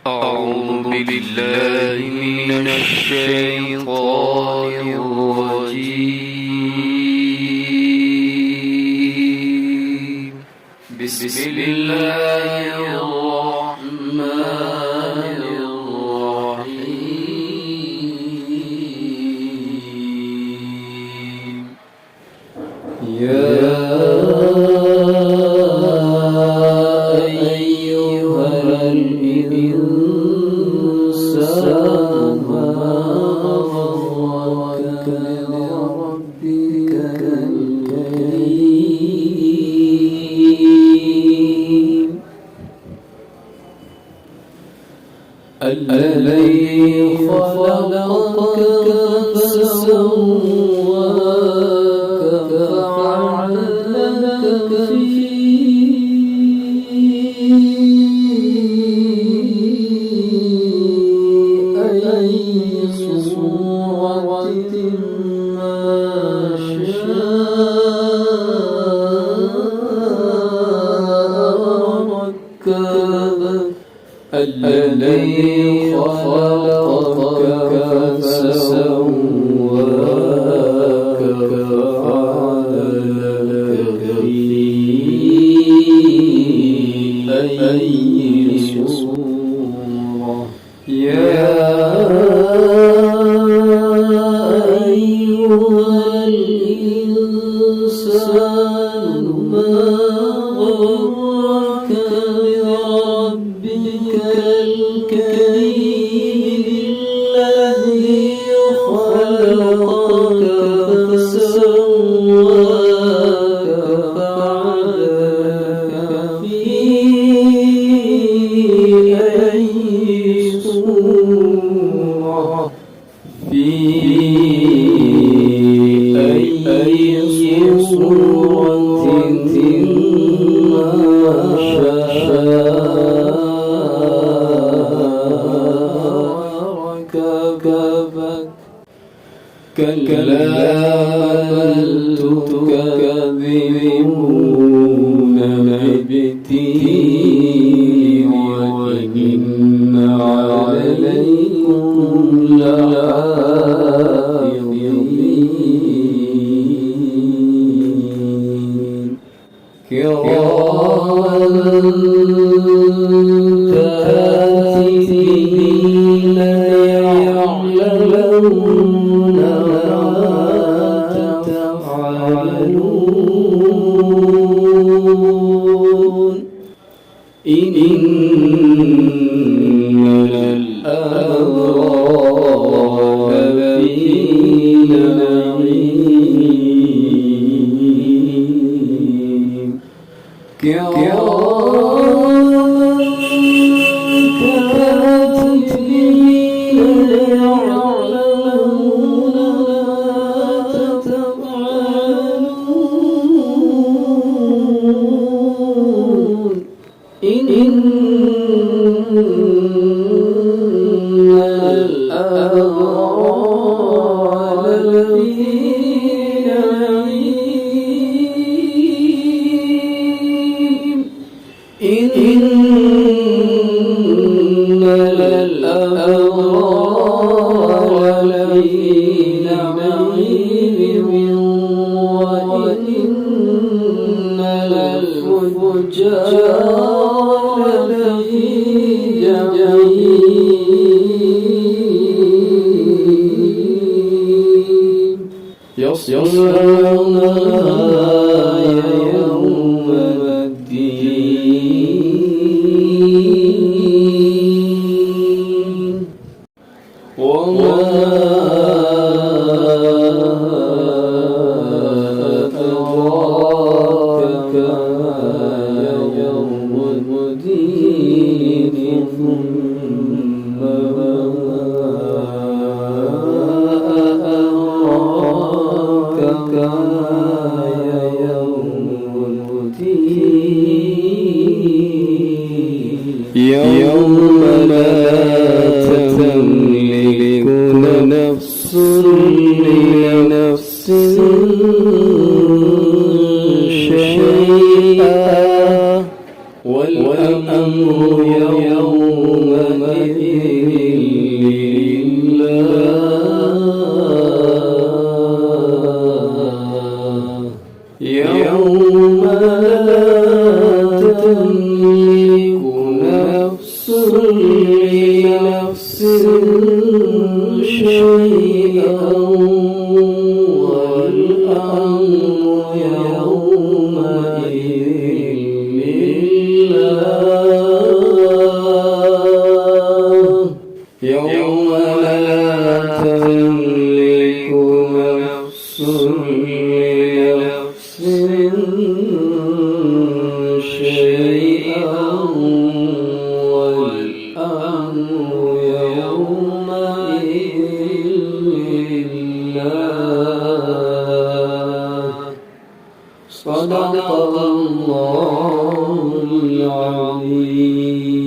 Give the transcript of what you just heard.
أعوذ بالله من الشيطان الرجيم. بسم الله الرحمن الرحيم. يا أيها الإنسان ما غرك بربك الكريم الذي خلقك فسواك فعدلك في أي صورة ما شاء ركبك الذي خلقك فسواك فعدلك في أي صورة. يا أيها الإنسان ما غرك بربك الكريم الذي خلقك فسواك فعدلك في أي صورة ما شاء ركبك. كلا بل تكذبون بالدين وإن عليكم لحافظين كراما كاتبين يعلمون ما تفعلون. إن الأبرار لفي نعيم كراما كاتبين يعلمون ما تفعلون. إن الأبرار لفي نعيم إن الأبرار لفي نعيم وإن الفجار لفي جحيم يصلونها يوم الدين وما أدراك ما يوم الدين ثم ما أدراك ما يوم الدين يوم لا تملك نفس لنفس شيئا والأمر يومئذ لله يوم لا تملك نفس لنفس شيئا والأمر يومئذ لله يوم لا تملك نفس لنفس شيئا والأمر يومئذ لله صدق الله العظيم.